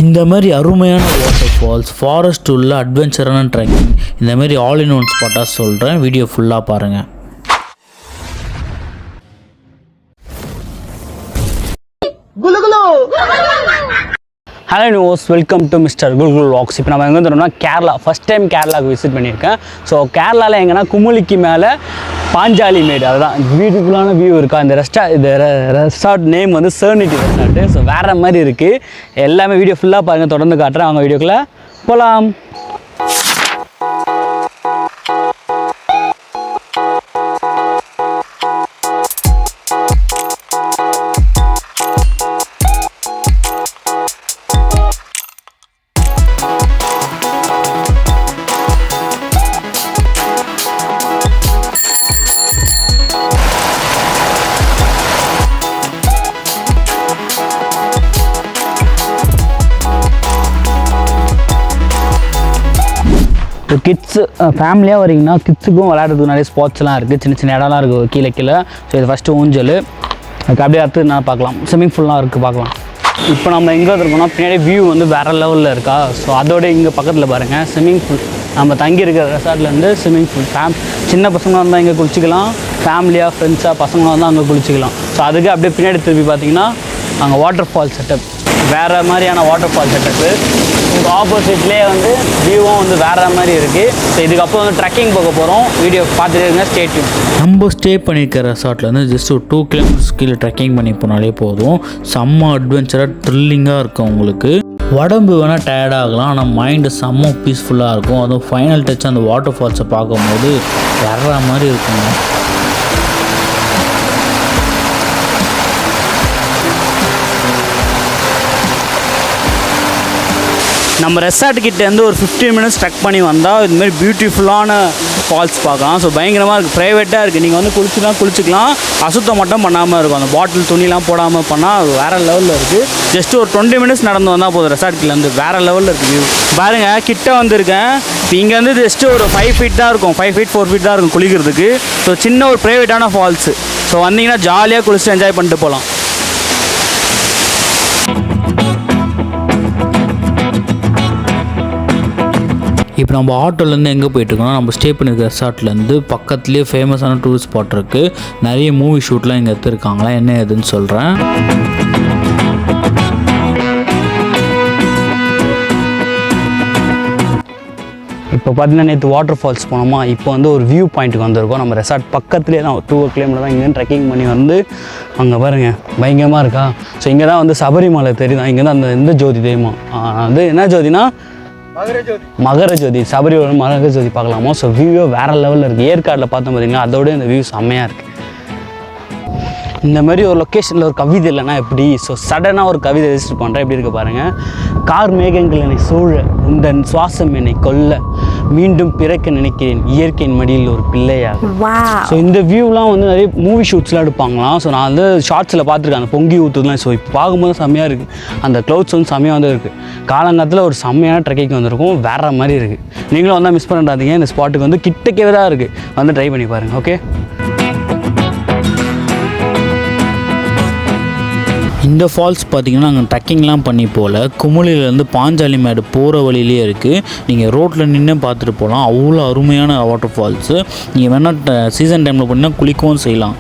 இந்த மாதிரி அருமையான வாட்டர் ஃபால்ஸ், ஃபாரஸ்ட் உள்ள அட்வென்ச்சரான ட்ரெக்கிங், இந்த மாதிரி ஆல் இன் ஒன் ஸ்பாட்டாக சொல்கிறேன். வீடியோ ஃபுல்லாக பாருங்கள். Hello news, welcome to mister Kulkul walks. இப்போ நம்ம எங்கே வந்துட்டோம்னா கேரளா. ஃபஸ்ட் டைம் கேரளாவுக்கு விசிட் பண்ணியிருக்கேன். ஸோ கேரளாவில் எங்கன்னா குமுளிக்கு மேலே பாஞ்சாலி மேடு, அதுதான் பியூட்டிஃபுல்லான வியூ இருக்கா. இந்த ரெசார்ட் நேம் வந்து செர்னிட்டி ரெசார்ட்டு. ஸோ வேறு மாதிரி இருக்குது. எல்லாமே வீடியோ ஃபுல்லாக பாருங்கள், தொடர்ந்து காட்டுறேன். அவங்க வீடியோக்குள்ளே போகலாம். கிட்ஸு ஃபேமிலியாக வரீங்கன்னா கிட்ஸுக்கும் விளையாடுறதுக்கு நிறைய ஸ்பாட்ஸ்லாம் இருக்குது. சின்ன சின்ன இடம்லாம் இருக்குது கீழே கீழே. ஸோ இது ஃபஸ்ட்டு ஊஞ்சல், அதுக்கு அப்படியே அடுத்து நான் பார்க்கலாம். ஸ்விம்மிங் பூல்லாம் இருக்குது, பார்க்கலாம். இப்போ நம்ம எங்கே இருக்கோம்னா பின்னாடி வியூ வந்து வேறு லெவலில் இருக்கா. ஸோ அதோட இங்கே பக்கத்தில் பாருங்கள் ஸ்விம்மிங் பூல். நம்ம தங்கி இருக்கிற ரெசார்ட்லேருந்து ஸ்விம்மிங் பூல். சின்ன பசங்களாக இருந்தால் இங்கே குளிச்சிக்கலாம், ஃபேமிலியாக ஃப்ரெண்ட்ஸாக பசங்களாக இருந்தால் அங்கே குளிச்சிக்கலாம். ஸோ அதுக்கு அப்படியே பின்னாடி திருப்பி பார்த்தீங்கன்னா அங்கே வாட்டர் ஃபால் செட்டப், வேறு மாதிரியான வாட்டர் ஃபால் செட்டப்பு. உங்கள் ஆப்போசிட்லேயே வந்து வியூவும் வந்து வேறு மாதிரி இருக்குது. ஸோ இதுக்கப்புறம் வந்து ட்ரெக்கிங் போக போகிறோம். வீடியோ பார்த்துட்டு இருங்க, ஸ்டே டியூன். நம்ம ஸ்டே பண்ணியிருக்க ரெசார்ட்லேருந்து ஜஸ்ட் ஒரு 2 கிலோமீட்டர்ஸ் கீழே ட்ரெக்கிங் பண்ணி போனாலே போதும். செம்ம அட்வென்ச்சராக த்ரில்லிங்காக இருக்கும். உங்களுக்கு உடம்பு வேணால் டயர்டாகலாம், ஆனால் மைண்டு செம்ம பீஸ்ஃபுல்லாக இருக்கும். அதுவும் ஃபைனல் டச் அந்த வாட்டர் ஃபால்ஸை பார்க்கும்போது வேற மாதிரி இருக்குங்க. நம்ம ரெசார்ட்டுக்கிட்டேருந்து ஒரு 15 மினிட்ஸ் ட்ரெக் பண்ணி வந்தால் இதுமாரி பியூட்டிஃபுல்லான ஃபால்ஸ் பார்க்கலாம். ஸோ பயங்கரமாக இருக்குது, ப்ரைவேட்டாக இருக்குது. நீங்கள் வந்து குளிச்சிக்கலாம், அசுத்தம் மட்டும் பண்ணாமல் இருக்கும். அந்த பாட்டில் துணிலாம் போடாமல் பண்ணால் அது வேறு லெவலில் இருக்குது. ஜஸ்ட் ஒரு 20 மினிட்ஸ் நடந்து வந்தால் போதும் ரெசார்ட்லேருந்து. வேறு லெவலில் இருக்குது வியூ. பாருங்கள், கிட்ட வந்திருக்கேன். இப்போ இங்கேருந்து ஜஸ்ட்டு ஒரு 5 ஃபீட் தான் இருக்கும், 5 ஃபீட் 4 ஃபீட் தான் இருக்கும் குளிக்கிறதுக்கு. ஸோ சின்ன ஒரு ப்ரைவேட்டான ஃபால்ஸு. ஸோ வந்தீங்கன்னா ஜாலியாக குளிச்சுட்டு என்ஜாய் பண்ணிட்டு போகலாம். இப்போ நம்ம ஆட்டோலேருந்து எங்கே போயிட்டுருக்கோம்னா, நம்ம ஸ்டே பண்ணியிருக்க ரெசார்ட்லேருந்து பக்கத்துலேயே ஃபேமஸான டூரிஸ்ட் ஸ்பாட் இருக்குது. நிறைய மூவி ஷூட்லாம் இங்கே எடுத்துருக்காங்களா, என்ன ஏதுன்னு சொல்கிறேன். இப்போ பார்த்தீங்கன்னா நேற்று வாட்டர் ஃபால்ஸ் போனோமா, இப்போ வந்து ஒரு வியூ பாயிண்ட்டுக்கு வந்திருக்கோம். நம்ம ரெசார்ட் பக்கத்துலேயே தான், 2 கிலோமீட்டர் தான். இங்கேருந்து ட்ரெக்கிங் பண்ணி வந்து அங்கே பாருங்கள் பயங்கரமாக இருக்கா. ஸோ இங்கே தான் வந்து சபரிமலை தெரியுதா. இங்கே தான் அந்த எந்த ஜோதி தெரியுமா, அது என்ன ஜோதினா மகர ஜோதி. சபரிமலை மகர ஜோதி பார்க்கலாமா. ஸோ வியூவே வேறு லெவலில் இருக்குது. ஏற்காடில் பார்த்தோம் பார்த்தீங்கன்னா அதோட இந்த வியூ செம்மையாக இருக்குது. இந்த மாதிரி ஒரு லொக்கேஷனில் ஒரு கவிதை இல்லைன்னா எப்படி. ஸோ சடனாக ஒரு கவிதை ரெஜிஸ்டர் பண்ணுறேன். எப்படி இருக்குது பாருங்கள். கார் மேகங்கள் என்னை சூழ, இந்த சுவாசம் என்னை கொல்ல, மீண்டும் பிறக்க நினைக்கிறேன் இயற்கையின் மடியில் ஒரு பிள்ளையாக. ஸோ இந்த வியூலாம் வந்து நிறைய மூவி ஷூட்ஸ்லாம் எடுப்பாங்களாம். ஸோ நான் வந்து ஷார்ட்ஸில் பார்த்துருக்கேன் அந்த பொங்கி ஊற்றுலாம். ஸோ இப்போ பார்க்கும்போது செம்மையாக இருக்குது. அந்த க்ளவுட்ஸ் வந்து செம்மையாக வந்து இருக்குது. காலங்காலத்தில் ஒரு செம்மையான ட்ரெக்கிங் வந்திருக்கும், வேறு மாதிரி இருக்குது. நீங்களும் வந்தால் மிஸ் பண்ணிடாதீங்க. இந்த ஸ்பாட்டுக்கு வந்து கிட்டக்கே தான் இருக்குது, வந்து ட்ரை பண்ணி பாருங்கள். ஓகே, இந்த ஃபால்ஸ் பார்த்தீங்கன்னா நாங்கள் ட்ரெக்கிங்லாம் பண்ணி போகல, குமுளிலேருந்து பாஞ்சாலி மேடு போகிற வழியிலே இருக்குது. நீங்கள் ரோட்டில் நின்று பார்த்துட்டு போகலாம். அவ்வளோ அருமையான வாட்டர் ஃபால்ஸு. நீங்கள் வேணால் சீசன் டைமில் போனீங்கன்னா குளிக்கவும் செய்யலாம்.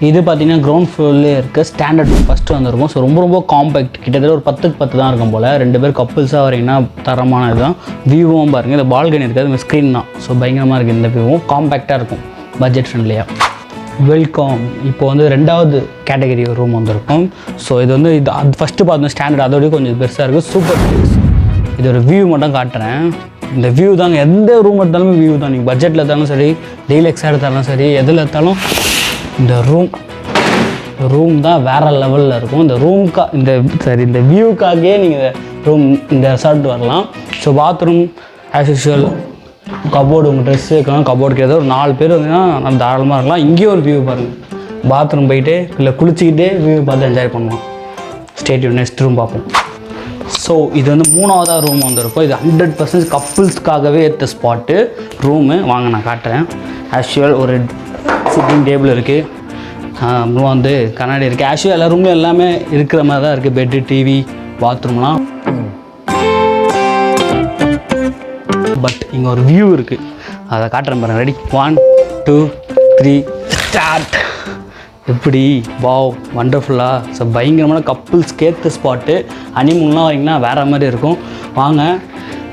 இது பார்த்தீங்கன்னா கிரவுண்ட் ஃப்ளோர்லேயே இருக்குது. ஸ்டாண்டர்ட் ஃபஸ்ட்டு வந்திருக்கும். ஸோ ரொம்ப காம்பேக்ட், கிட்டத்தட்ட ஒரு 10க்கு 10 தான் இருக்கும் போல். 2 பேர் கப்புள்ஸாக வரீங்கன்னா தரமான இதுதான். வியூவும் பாருங்கள், இந்த பால்கனி இருக்காது, இந்த ஸ்க்ரீன் தான். ஸோ பயங்கரமாக இருக்குது. இந்த வியூவும் காம்பேக்டாக இருக்கும், பட்ஜெட் ஃப்ரெண்ட்லியாக. வெல்கம். இப்போ வந்து 2வது கேட்டகரி ஒரு ரூம் வந்திருக்கும். ஸோ இது வந்து அது ஃபஸ்ட்டு பார்த்தோம் ஸ்டாண்டர்ட், அதோடய கொஞ்சம் பெருசாக இருக்குது. Super place. இது ஒரு வியூ மட்டும் காட்டுறேன். இந்த வியூ தாங்க, எந்த ரூம் எடுத்தாலுமே வியூ தான். நீங்கள் பட்ஜெட்டில் எடுத்தாலும் சரி, டீலக்ஸாக எடுத்தாலும் சரி, எதில் எடுத்தாலும் இந்த ரூம் தான் வேறு லெவலில் இருக்கும். இந்த இந்த வியூக்காகவே நீங்கள் இந்த ரெசார்ட் வரலாம். So bathroom as usual, cupboard, உங்கள் ட்ரெஸ்ஸு வைக்கலாம், கபோர்டு கிட்ட ஒரு 4 பேர் வந்தீங்கன்னா தாராளமாக இருக்கலாம். இங்கேயும் ஒரு வியூ பாருங்கள். பாத்ரூம் போயிட்டு இல்லை குளிச்சிக்கிட்டே வியூ பார்த்து என்ஜாய் பண்ணுவோம். ஸ்டேடியம் நெக்ஸ்ட் ரூம் பார்ப்போம். ஸோ இது வந்து 3வது ரூம் வந்திருக்கும். இது 100% கப்புள்ஸ்க்காகவே ஏற்ற ஸ்பாட்டு ரூமு. வாங்க நான் காட்டுறேன். ஆக்சுவல் ஒரு சிட்டிங் டேபிள் இருக்குது, அப்புறம் வந்து கண்ணாடி இருக்குது. ஆக்சுவலாக எல்லா ரூம்லையும் எல்லாமே இருக்கிற மாதிரி தான் இருக்குது. Bed, TV, பாத்ரூம்லாம். பட் இங்கே ஒரு வியூ இருக்குது, அதை காட்டுறேன் பாருங்க. Ready, 1 2 3 start. எப்படி வாவ், வண்டர்ஃபுல்லாக. ஸோ பயங்கரமான கப்புள்ஸ்க்கு ஏற்ற ஸ்பாட்டு. ஹனிமூன்லாம் வரீங்கன்னா வேறு மாதிரி இருக்கும். வாங்க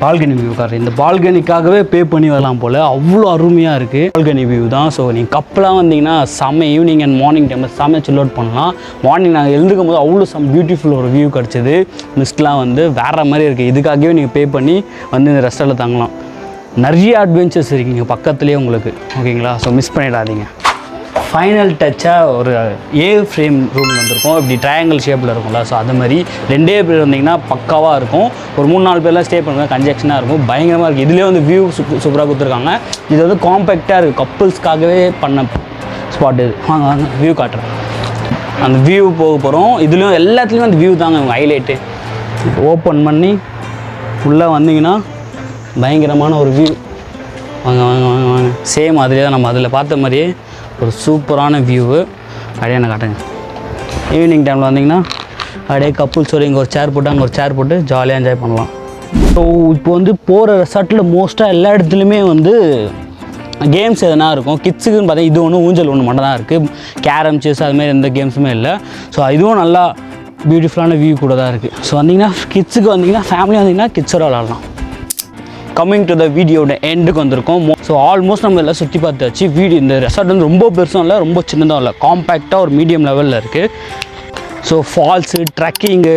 பால்கனி வியூ கார். இந்த பால்கனிக்காகவே பே பண்ணி வரலாம் போல், அவ்வளோ அருமையாக இருக்குது. பால்கனி வியூ தான். ஸோ நீங்கள் கப்பலாக வந்தீங்கன்னா செம்ம ஈவினிங் அண்ட் மார்னிங் டைமில் செம்மையாக சில் அவுட் பண்ணலாம். மார்னிங் நாங்கள் எழுந்துக்கும் போது அவ்வளோ பியூட்டிஃபுல் ஒரு வியூ கிடச்சிது. மிஸ்ட்லாம் வந்து வேறு மாதிரி இருக்குது. இதுக்காகவே நீங்கள் பே பண்ணி வந்து இந்த ரெஸ்டாரண்ட்டில் தங்கலாம். நிறைய அட்வென்ச்சர்ஸ் இருக்குங்க பக்கத்துலேயே உங்களுக்கு, ஓகேங்களா? ஸோ மிஸ் பண்ணிடாதீங்க. ஃபைனல் டச்சாக ஒரு ஃப்ரேம் ரூம் வந்திருக்கும். இப்படி ட்ரையாங்கிள் ஷேப்பில் இருக்கும்ல, ஸோ அது மாதிரி 2 பேர் வந்தீங்கன்னா பக்காவாக இருக்கும். ஒரு 3-4 பேர்லாம் ஸ்டே பண்ணுங்கள், கன்ஜெக்ஷனாக இருக்கும், பயங்கரமாக இருக்குது. இதுலேயே வந்து வியூ சூப்பராக கொடுத்துருக்காங்க. இது வந்து காம்பேக்டாக இருக்குது, கப்புள்ஸ்க்காகவே பண்ண ஸ்பாட் இது. வாங்க வாங்க வியூ காட்டுறேன். அந்த வியூ போக போகிறோம். இதுலேயும் எல்லாத்துலேயும் அந்த வியூ தாங்க ஹைலைட்டு. ஓப்பன் பண்ணி உள்ளே வந்தீங்கன்னா பயங்கரமான ஒரு வியூ. வாங்க வாங்க வாங்க வாங்க. சேம் அதிலே தான் நம்ம அதில் பார்த்த மாதிரியே ஒரு சூப்பரான வியூவு. அப்படியே என்ன காட்டுங்க. ஈவினிங் டைமில் வந்தீங்கன்னா அப்படியே கப்புள்ஸோடு இங்கே ஒரு சேர் போட்டு அங்கே ஒரு சேர் போட்டு ஜாலியாக என்ஜாய் பண்ணலாம். ஸோ இப்போ வந்து போகிற ரெசார்ட்டில் மோஸ்ட்டாக எல்லா இடத்துலையுமே வந்து கேம்ஸ் எதனா இருக்கும். கிட்ஸுக்குன்னு பார்த்தா இது ஒன்று ஊஞ்சல் ஒன்று மட்டும் தான் இருக்குது. கேரம், செஸ் அதுமாதிரி எந்த கேம்ஸுமே இல்லை. ஸோ இதுவும் நல்லா பியூட்டிஃபுல்லான வியூ கூட தான் இருக்குது. ஸோ வந்தீங்கன்னா கிட்ஸுக்கு வந்தீங்கன்னா ஃபேமிலியாக வந்தீங்கன்னா கிட்ஸோட விளாட்லாம். கம்மிங் டு த வீடியோட எண்டுக்கு வந்திருக்கோம். ஸோ ஆல்மோஸ்ட் நம்ம எல்லாம் சுற்றி பார்த்தாச்சு. இந்த ரெசார்ட் வந்து ரொம்ப பெருசும் இல்லை, ரொம்ப சின்னதாக இல்லை, காம்பேக்டாக ஒரு மீடியம் லெவலில் இருக்குது. ஸோ ஃபால்ஸு, ட்ரெக்கிங்கு,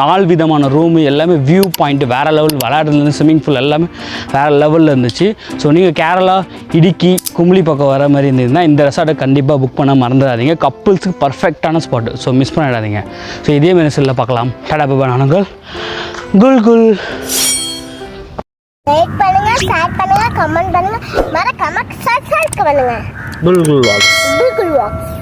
4 விதமான ரூமு, எல்லாமே வியூ பாயிண்ட்டு வேறு லெவல். விளையாடுறதுலேருந்து ஸ்விம்மிங் பூல் எல்லாமே வேறு லெவலில் இருந்துச்சு. ஸோ நீங்கள் கேரளா, இடுக்கி, கும்ளி பக்கம் வர மாதிரி இருந்ததுன்னா இந்த ரெசார்ட்டை கண்டிப்பாக புக் பண்ண மறந்துடாதீங்க. கப்புள்ஸுக்கு பர்ஃபெக்டான ஸ்பாட்டு. ஸோ மிஸ் பண்ணிடாதீங்க. ஸோ இதே மாதிரி செல்லில் பார்க்கலாம். டாடா பாபா, நானுங்கள் குல் குல். லைக் பண்ணுங்க, ஷேர் பண்ணுங்க, கமெண்ட் பண்ணுங்க, மறக்காம சப்ஸ்கிரைப் பண்ணுங்க. குல் குல் வாக்ஸ். குல் குல் வாக்ஸ்.